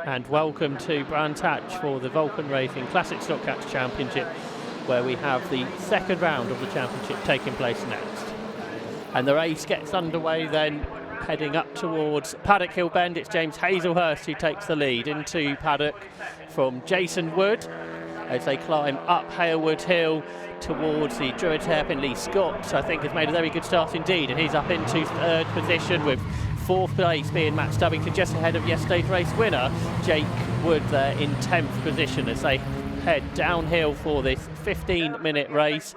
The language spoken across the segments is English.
and welcome to Brands Hatch for the Vulcan Racing Classic Stock Catch Championship, where we have the second round of the championship taking place next. And the race gets underway then, heading up towards Paddock Hill Bend. It's James Hazelhurst who takes the lead into paddock from Jason Wood as they climb up Halewood Hill towards the Druids Hairpin. Lee Scott, I think, has made a very good start indeed, and he's up into third position, with fourth place being Matt Stubbington, just ahead of yesterday's race winner Jake Wood there in 10th position as they head downhill for this 15-minute race.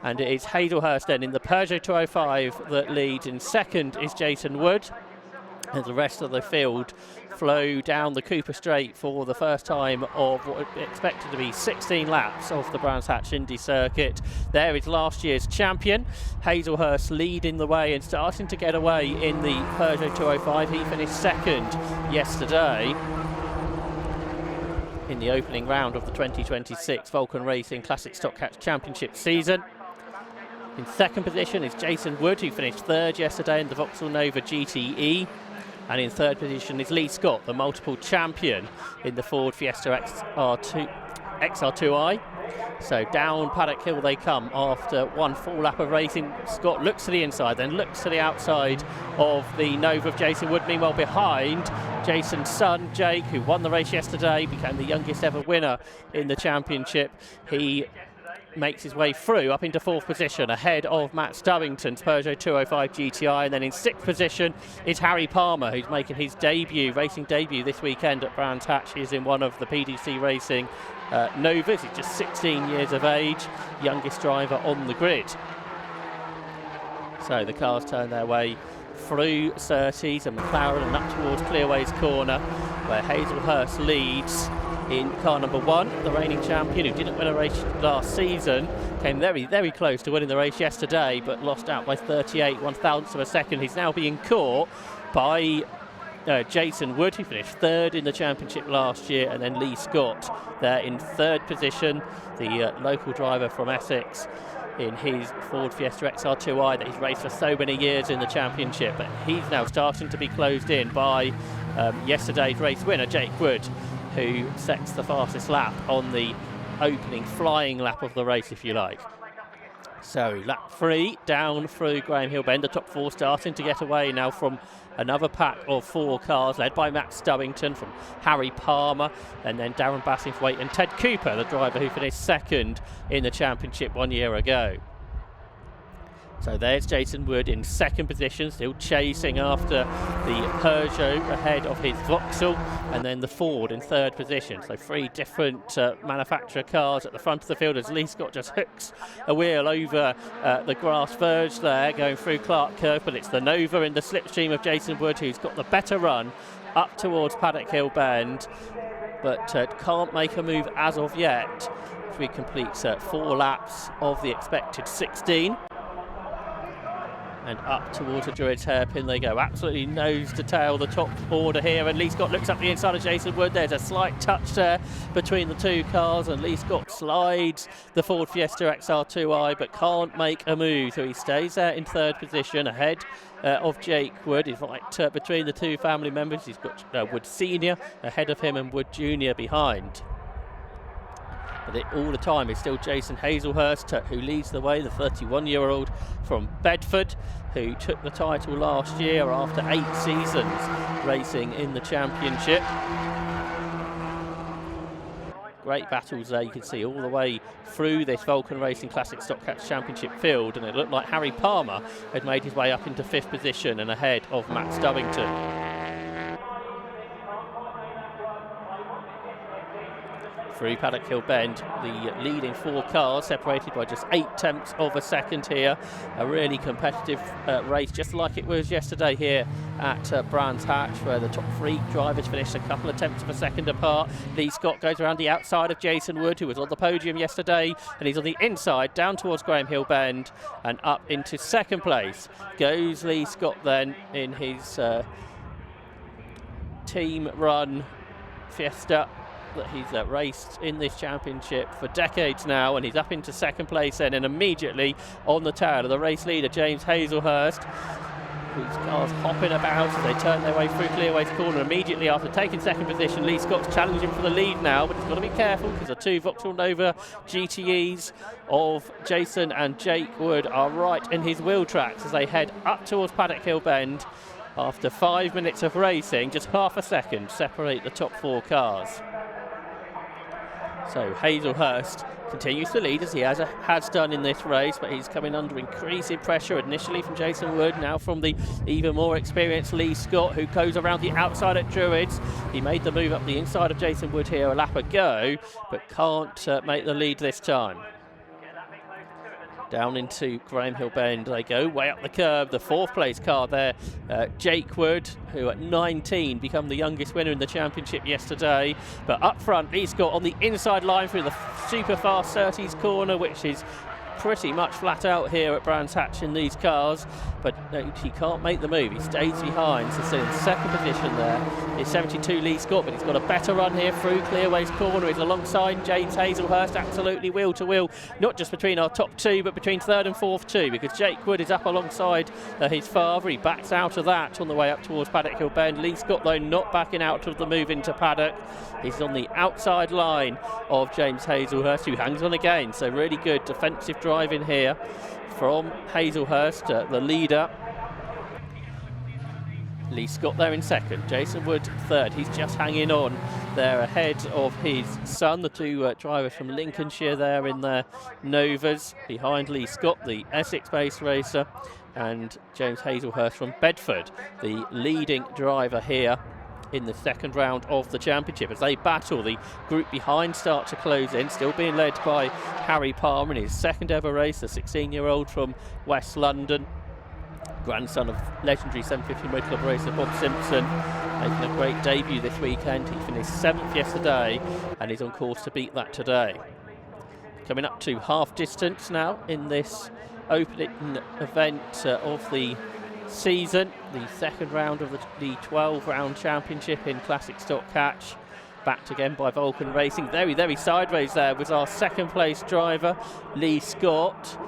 And it is Hazelhurst then in the Peugeot 205 that leads. In second is Jason Wood, and the rest of the field flow down the Cooper Straight for the first time of what would be expected to be 16 laps of the Brands Hatch Indy circuit. There is last year's champion Hazelhurst leading the way and starting to get away in the Peugeot 205. He finished second yesterday in the opening round of the 2026 Vulcan Racing Classic Stock Catch Championship season. In second position is Jason Wood, who finished third yesterday in the Vauxhall Nova GTE. And in third position is Lee Scott, the multiple champion in the Ford Fiesta XR2i. So down Paddock Hill they come after one full lap of racing. Scott looks to the inside, then looks to the outside of the Nova of Jason Wood. Meanwhile, behind, Jason's son, Jake, who won the race yesterday, became the youngest ever winner in the championship. He makes his way through up into fourth position ahead of Matt Stubbington's Peugeot 205 GTI, and then in sixth position is Harry Palmer, who's making his racing debut this weekend at Brands Hatch. He's in one of the PDC Racing Novas. He's just 16 years of age, youngest driver on the grid. So the cars turn their way through Surtees and McLaren and up towards Clearways Corner, where Hazelhurst leads in car number one. The reigning champion, who didn't win a race last season, came very, very close to winning the race yesterday, but lost out by 38 one-thousandths of a second. He's now being caught by Jason Wood, who finished third in the championship last year, and then Lee Scott there in third position, the local driver from Essex in his Ford Fiesta XR2i that he's raced for so many years in the championship. But he's now starting to be closed in by yesterday's race winner Jake Wood, who sets the fastest lap on the opening flying lap of the race, if you like. So lap 3 down through Graham Hill Bend. The top four starting to get away now from another pack of four cars led by Matt Stubbington, from Harry Palmer, and then Darren Bassingthwaite and Ted Cooper, the driver who finished second in the championship 1 year ago. So there's Jason Wood in second position, still chasing after the Peugeot ahead of his Vauxhall, and then the Ford in third position. So three different manufacturer cars at the front of the field as Lee Scott just hooks a wheel over the grass verge there, going through Clark Curve, but it's the Nova in the slipstream of Jason Wood who's got the better run up towards Paddock Hill Bend, but can't make a move as of yet if we complete 4 laps of the expected 16. And up towards the Druids Hairpin they go, absolutely nose to tail the top order here, and Lee Scott looks up the inside of Jason Wood. There's a slight touch there between the two cars, and Lee Scott slides the Ford Fiesta XR2i but can't make a move, so he stays there in third position ahead of Jake Wood. He's right between the two family members. He's got Wood Senior ahead of him and Wood Junior behind. But all the time is still Jason Hazelhurst who leads the way, the 31-year-old from Bedford, who took the title last year after 8 seasons racing in the championship. Great battles there, you can see all the way through this Vulcan Racing Classic Stock Catch Championship field, and it looked like Harry Palmer had made his way up into 5th position and ahead of Matt Stubbington. Through Paddock Hill Bend, the leading 4 cars separated by just 0.8 of a second here. A really competitive race, just like it was yesterday here at Brands Hatch, where the top 3 drivers finished a couple of tenths of a second apart. Lee Scott goes around the outside of Jason Wood, who was on the podium yesterday, and he's on the inside down towards Graham Hill Bend and up into second place. Goes Lee Scott then in his team run Fiesta that he's raced in this championship for decades now, and he's up into second place then, and immediately on the tail of the race leader James Hazelhurst. These cars hopping about as they turn their way through Clearways Corner. Immediately after taking second position, Lee Scott's challenging for the lead now, but he's got to be careful because the two Vauxhall Nova GTEs of Jason and Jake Wood are right in his wheel tracks as they head up towards Paddock Hill Bend. After 5 minutes of racing, just half a second separate the top four cars. So Hazelhurst continues to lead as he has done in this race, but he's coming under increasing pressure initially from Jason Wood, now from the even more experienced Lee Scott, who goes around the outside at Druids. He made the move up the inside of Jason Wood here a lap ago, but can't make the lead this time. Down into Graham Hill Bend they go, way up the curb. The fourth place car there, Jake Wood, who at 19 became the youngest winner in the championship yesterday. But up front, Lee Scott on the inside line through the super fast Surtees corner, which is pretty much flat out here at Brands Hatch in these cars, but he can't make the move. He stays behind, so still in second position there is 72 Lee Scott, but he's got a better run here through Clearways Corner. He's alongside James Hazelhurst, absolutely wheel to wheel, not just between our top two, but between third and fourth too, because Jake Wood is up alongside his father. He backs out of that on the way up towards Paddock Hill Bend. Lee Scott, though, not backing out of the move into Paddock. He's on the outside line of James Hazelhurst, who hangs on again, so really good defensive driving here from Hazelhurst, the leader. Lee Scott there in second, Jason Wood third. He's just hanging on there ahead of his son, the two drivers from Lincolnshire there in their Novas. Behind Lee Scott, the Essex-based racer, and James Hazelhurst from Bedford, the leading driver here in the second round of the championship. As they battle, the group behind start to close in, still being led by Harry Palmer in his second ever race, the 16-year-old from West London, grandson of legendary 750 Motor Club racer Bob Simpson, making a great debut this weekend. He finished 7th yesterday and is on course to beat that today. Coming up to half distance now in this opening event of the season, the second round of the 12-round championship in Classic Stock Catch. Backed again by Vulcan Racing. Very sideways there was our second place driver, Lee Scott,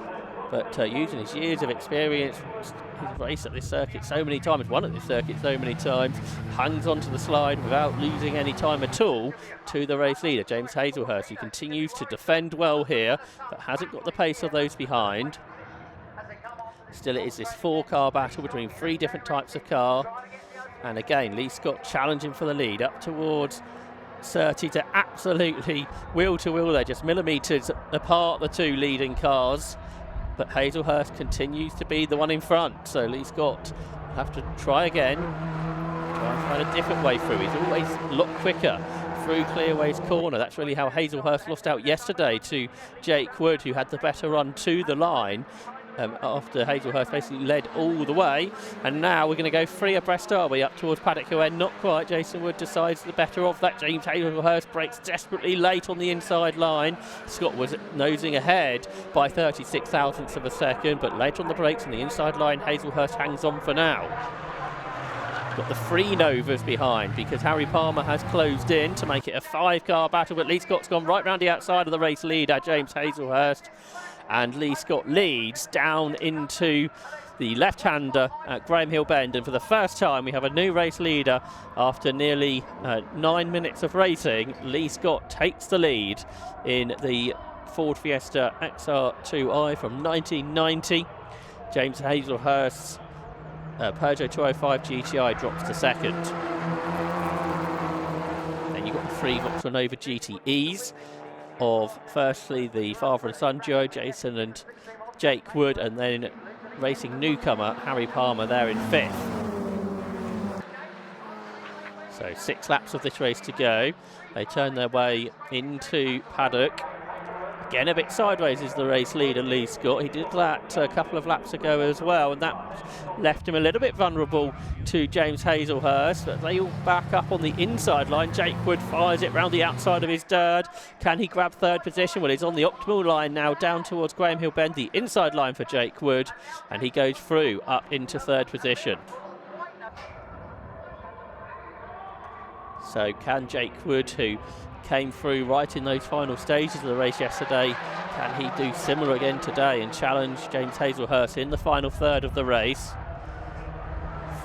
but using his years of experience, he's raced at this circuit so many times, won at this circuit so many times, hangs onto the slide without losing any time at all to the race leader, James Hazelhurst, who continues to defend well here, but hasn't got the pace of those behind. Still, it is this four-car battle between three different types of car. And again, Lee Scott challenging for the lead up towards Surtees to absolutely wheel-to-wheel there, just millimetres apart, the two leading cars. But Hazelhurst continues to be the one in front. So Lee Scott will have to try again. Try and find a different way through. He's always a lot quicker through Clearways Corner. That's really how Hazelhurst lost out yesterday to Jake Wood, who had the better run to the line. After Hazelhurst basically led all the way, and now we're going to go three abreast, are we, up towards Paddock Hill End? Not quite. Jason Wood decides the better of that. James Hazelhurst breaks desperately late on the inside line. Scott was nosing ahead by 36 thousandths of a second, but late on the brakes on the inside line, Hazelhurst hangs on for now. Got the three Novas behind because Harry Palmer has closed in to make it a five-car battle, but Lee Scott's gone right round the outside of the race leader, James Hazelhurst. And Lee Scott leads down into the left-hander at Graham Hill Bend, and for the first time we have a new race leader after nearly 9 minutes of racing. Lee Scott takes the lead in the Ford Fiesta XR2i from 1990. James Hazelhurst's Peugeot 205 GTI drops to second. Then you've got the three Vauxhall Nova GTEs of firstly the father and son duo, Jason and Jake Wood, and then racing newcomer Harry Palmer there in fifth. So 6 laps of this race to go. They turn their way into Paddock. Again, a bit sideways is the race leader, Lee Scott. He did that a couple of laps ago as well, and that left him a little bit vulnerable to James Hazelhurst. But they all back up on the inside line. Jake Wood fires it round the outside of his dirt. Can he grab third position? Well, he's on the optimal line now, down towards Graham Hill Bend, the inside line for Jake Wood, and he goes through up into third position. So can Jake Wood, who came through right in those final stages of the race yesterday, can he do similar again today and challenge James Hazelhurst in the final third of the race?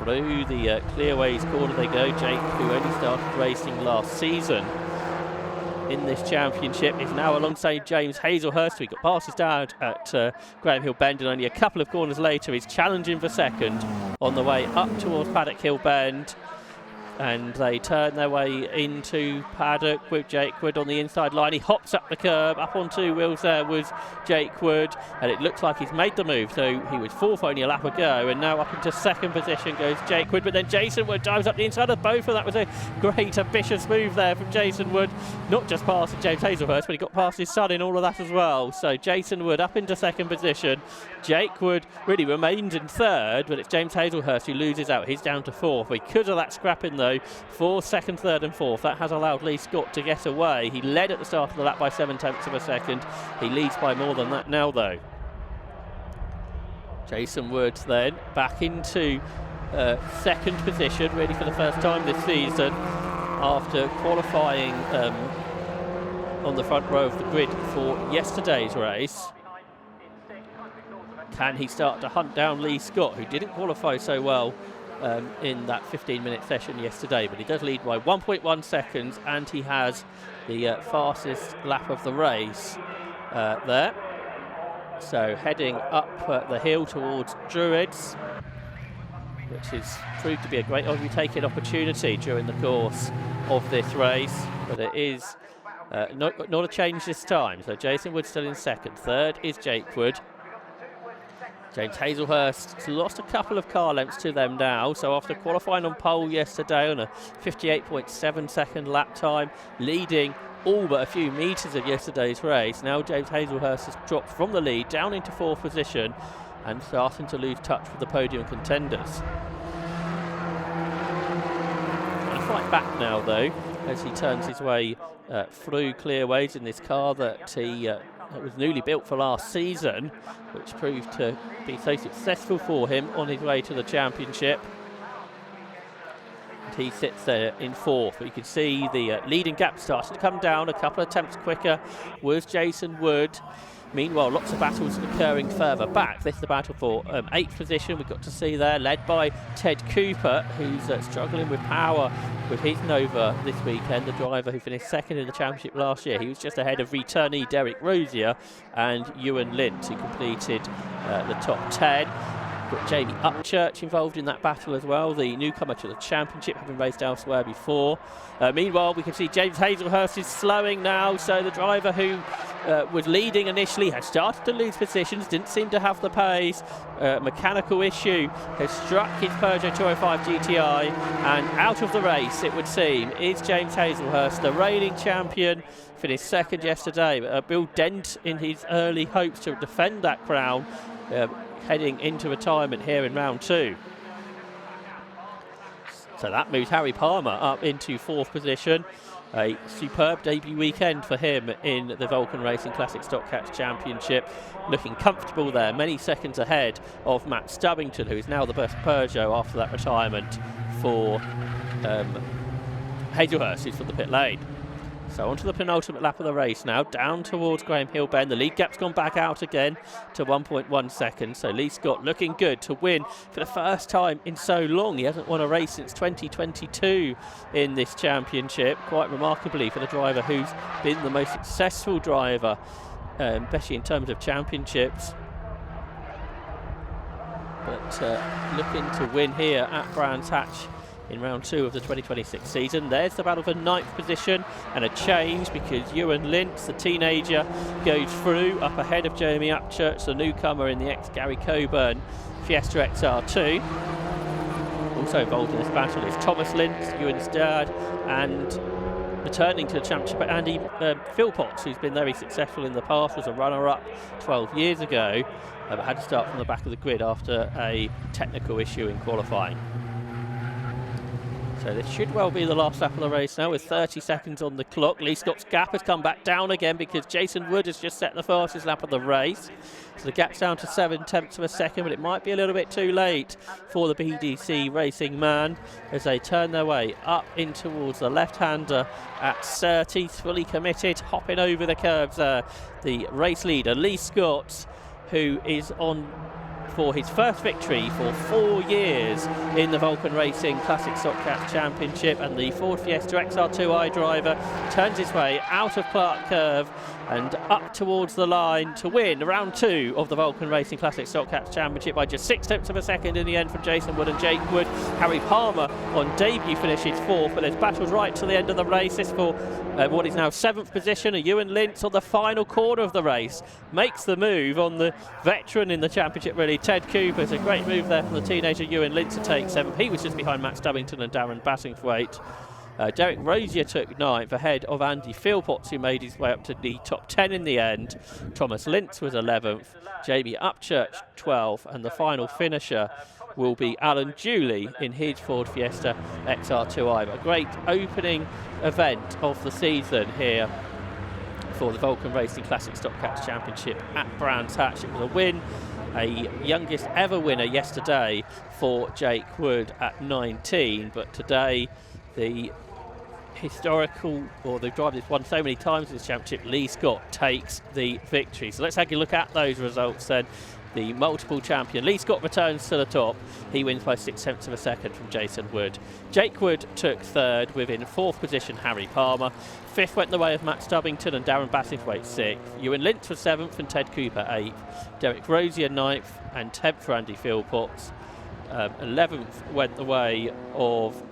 through the clearways corner they go. Jake, who only started racing last season in this championship, is now alongside James Hazelhurst. We got passes down at Graham Hill Bend, and only a couple of corners later he's challenging for second on the way up towards Paddock Hill Bend. And they turn their way into Paddock with Jake Wood on the inside line. He hops up the curb, up on 2 wheels there was Jake Wood, and it looks like he's made the move. So he was fourth only a lap ago, and now up into second position goes Jake Wood, but then Jason Wood dives up the inside of both, and that was a great ambitious move there from Jason Wood. Not just past James Hazelhurst, but he got past his son in all of that as well. So Jason Wood up into second position. Jake Wood really remains in third, but it's James Hazelhurst who loses out. He's down to fourth. Because of that scrapping though, for second, third and fourth, that has allowed Lee Scott to get away. He led at the start of the lap by 7/10 of a second. He leads by more than that now though. Jason Wood then back into second position, really for the first time this season, after qualifying on the front row of the grid for yesterday's race. Can he start to hunt down Lee Scott, who didn't qualify so well in that 15-minute session yesterday, but he does lead by 1.1 seconds, and he has the fastest lap of the race there. So heading up the hill towards Druids, which is proved to be a great overtaking opportunity during the course of this race, but it is not a change this time. So Jason Wood still in second. Third is Jake Wood. James Hazelhurst lost a couple of car lengths to them now, so after qualifying on pole yesterday on a 58.7 second lap time, leading all but a few metres of yesterday's race, now James Hazelhurst has dropped from the lead down into fourth position and starting to lose touch with the podium contenders. Going to fight back now though, as he turns his way through clearways in this car that was newly built for last season, which proved to be so successful for him on his way to the championship. And he sits there in fourth, but you can see the leading gap starting to come down. A couple of attempts quicker was Jason Wood. Meanwhile, lots of battles occurring further back. This is the battle for 8th position. We've got to see there, led by Ted Cooper, who's struggling with power with his Nova this weekend, the driver who finished second in the championship last year. He was just ahead of returnee Derek Rosier and Ewan Lint, who completed the top 10. Got Jamie Upchurch involved in that battle as well, the newcomer to the championship, having raced elsewhere before. Meanwhile, we can see James Hazelhurst is slowing now, so the driver who was leading initially has started to lose positions, didn't seem to have the pace. Mechanical issue has struck his Peugeot 205 GTI, and out of the race, it would seem, is James Hazelhurst, the reigning champion. Finished second yesterday, but Bill Dent in his early hopes to defend that crown, heading into retirement here in round 2. So that moves Harry Palmer up into fourth position. A superb debut weekend for him in the Vulcan Racing Classic Stock Cats Championship. Looking comfortable there, many seconds ahead of Matt Stubbington, who is now the best Peugeot after that retirement for Hazelhurst, who's for the pit lane. So onto the penultimate lap of the race now, down towards Graham Hill Bend. The lead gap's gone back out again to 1.1 seconds. So Lee Scott looking good to win for the first time in so long. He hasn't won a race since 2022 in this championship. Quite remarkably for the driver who's been the most successful driver, especially in terms of championships. But looking to win here at Brands Hatch in round 2 of the 2026 season. There's the battle for 9th position, and a change because Ewan Lintz, the teenager, goes through up ahead of Jamie Upchurch, the newcomer in the ex-Gary Coburn Fiesta XR2. Also involved in this battle is Thomas Lintz, Ewan's dad, and returning to the championship, Andy Philpotts, who's been very successful in the past, was a runner-up 12 years ago, but had to start from the back of the grid after a technical issue in qualifying. So this should well be the last lap of the race now, with 30 seconds on the clock. Lee Scott's gap has come back down again because Jason Wood has just set the fastest lap of the race. So the gap's down to 7/10 of a second, but it might be a little bit too late for the BDC Racing man as they turn their way up in towards the left-hander at 30, fully committed, hopping over the curves there. The race leader, Lee Scott, who is on for his first victory for 4 years in the Vulcan Racing Classic Stock Cats Championship, and the Ford Fiesta XR2i driver turns his way out of Clark Curve and up towards the line to win round 2 of the Vulcan Racing Classic Stock Cats Championship by just 6/10 of a second in the end from Jason Wood and Jake Wood. Harry Palmer on debut finishes 4th, but there's battles right to the end of the race. This for what is now 7th position. Ewan Lintz on the final corner of the race makes the move on the veteran in the championship, really, Ted Cooper. It's a great move there from the teenager Ewan Lintz to take 7th. He was just behind Matt Stubbington and Darren Bassingthwaite. Derek Rosier took 9th ahead of Andy Philpotts, who made his way up to the top 10 in the end. Thomas Lintz was 11th, Jamie Upchurch 12th, and the final finisher will be Alan Dooley in his Ford Fiesta XR2i. But a great opening event of the season here for the Vulcan Racing Classic Stock Cats Championship at Brands Hatch. It was a win, a youngest ever winner yesterday for Jake Wood at 19, but today the historical, or the driver that's won so many times in this championship, Lee Scott, takes the victory. So let's take a look at those results then. The multiple champion Lee Scott returns to the top. He wins by 6/10 of a second from Jason Wood. Jake Wood took 3rd, with in 4th position Harry Palmer. 5th went the way of Matt Stubbington and Darren Bassingthwaite 6th. Ewan Lintz was 7th and Ted Cooper 8th. Derek Rosier 9th and 10th for Andy Philpotts. 11th went the way of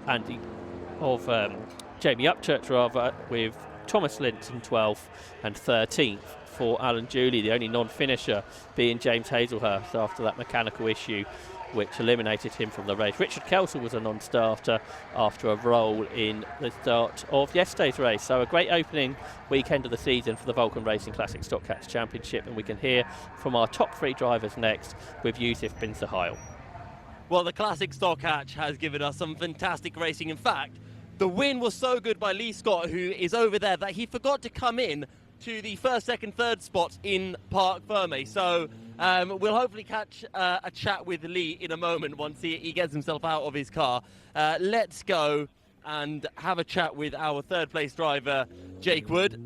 Jamie Upchurch, with Thomas Lintz in 12th, and 13th for Alan Dooley, the only non-finisher being James Hazelhurst after that mechanical issue which eliminated him from the race. Richard Kelsall was a non-starter after a roll in the start of yesterday's race. So a great opening weekend of the season for the Vulcan Racing Classic Stock Cats Championship, and we can hear from our top 3 drivers next with Yusuf bin Suhail. Well, the Classic Stock Hatch has given us some fantastic racing. In fact, the win was so good by Lee Scott, who is over there, that he forgot to come in to the 1st, 2nd, 3rd spots in Parc Ferme. So we'll hopefully catch a chat with Lee in a moment once he gets himself out of his car. Let's go and have a chat with our 3rd place driver, Jake Wood,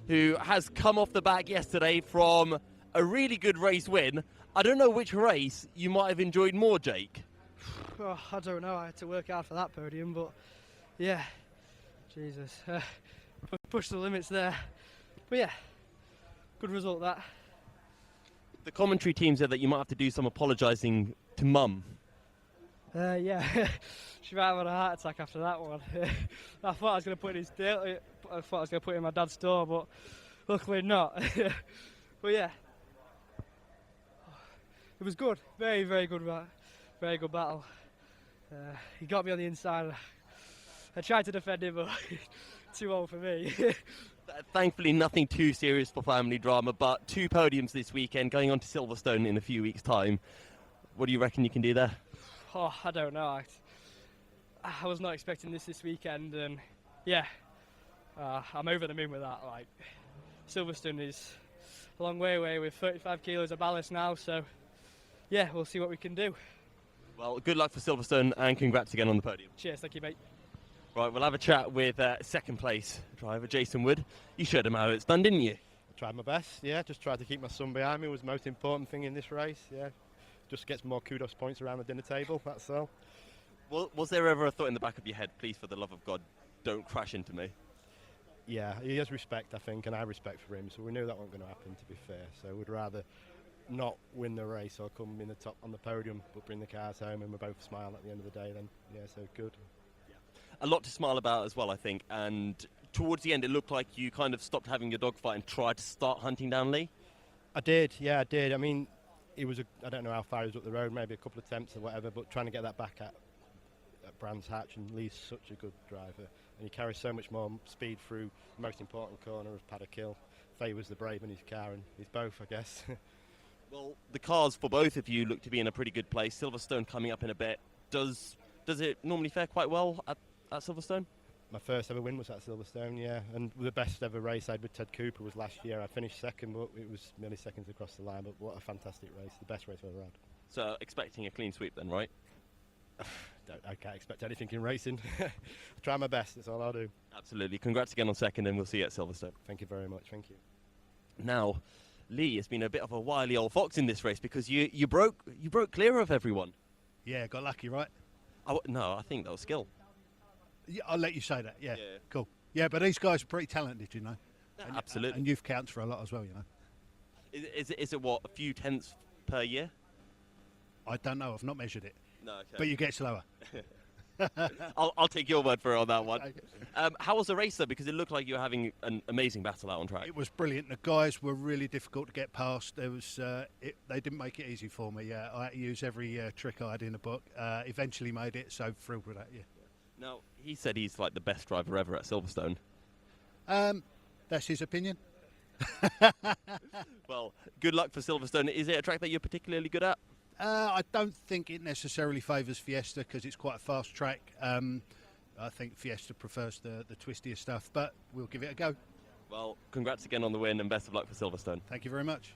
who has come off the back yesterday from a really good race win. I don't know which race you might have enjoyed more, Jake. Oh, I don't know. I had to work hard for that podium, but yeah, Jesus, pushed the limits there. But yeah, good result that. The commentary team said that you might have to do some apologising to Mum. Yeah, she might have had a heart attack after that one. I thought I was going to put it in my dad's store, but luckily not. But yeah, it was good. Very, very good battle. He got me on the inside. I tried to defend him, but too old for me. Thankfully, nothing too serious for family drama, but 2 podiums this weekend, going on to Silverstone in a few weeks' time. What do you reckon you can do there? Oh, I don't know. I was not expecting this weekend, and yeah, I'm over the moon with that. Like, Silverstone is a long way away with 35 kilos of ballast now, so yeah, we'll see what we can do. Well, good luck for Silverstone, and congrats again on the podium. Cheers, thank you, mate. Right, we'll have a chat with 2nd place driver Jason Wood. You showed him how it's done, didn't you? I tried my best, yeah. Just tried to keep my son behind me was the most important thing in this race, yeah. Just gets more kudos points around the dinner table, that's all. Well, was there ever a thought in the back of your head, please, for the love of God, don't crash into me? Yeah, he has respect, I think, and I have respect for him, so we knew that wasn't going to happen, to be fair. So we'd rather not win the race or come in the top on the podium, but bring the cars home, and we both smile at the end of the day then. Yeah, so good. A lot to smile about as well, I think, and towards the end it looked like you kind of stopped having your dogfight and tried to start hunting down Lee. I did. I mean, I don't know how far he was up the road, maybe a couple of attempts or whatever, but trying to get that back at Brands Hatch, and Lee's such a good driver, and he carries so much more speed through the most important corner of Paddock Hill. Favours the brave in his car, and he's both, I guess. Well, the cars for both of you look to be in a pretty good place. Silverstone coming up in a bit. Does it normally fare quite well at Silverstone? My first ever win was at Silverstone, yeah, and the best ever race I had with Ted Cooper was last year. I finished 2nd, but it was milliseconds across the line, but what a fantastic race, the best race I've ever had. So expecting a clean sweep then, right? I can't expect anything in racing. I try my best, that's all I'll do. Absolutely. Congrats again on 2nd, and we'll see you at Silverstone. Thank you very much, thank you. Now, Lee has been a bit of a wily old fox in this race because you broke clear of everyone. Yeah, got lucky, right? No, I think that was skill. Yeah, I'll let you say that. Yeah, Yeah. cool. Yeah, but these guys are pretty talented, you know. Absolutely. And youth counts for a lot as well, you know. Is it what, a few tenths per year? I don't know. I've not measured it. No, okay. But you get slower. I'll take your word for it on that one. How was the race though? Because it looked like you were having an amazing battle out on track. It was brilliant. The guys were really difficult to get past. There was, they didn't make it easy for me. I had to use every trick I had in the book. Eventually made it, so thrilled with that. Yeah. Now he said he's like the best driver ever at Silverstone. That's his opinion. Well, good luck for Silverstone. Is it a track that you're particularly good at? I don't think it necessarily favours Fiesta because it's quite a fast track. I think Fiesta prefers the twistier stuff, but we'll give it a go. Well, congrats again on the win and best of luck for Silverstone. Thank you very much.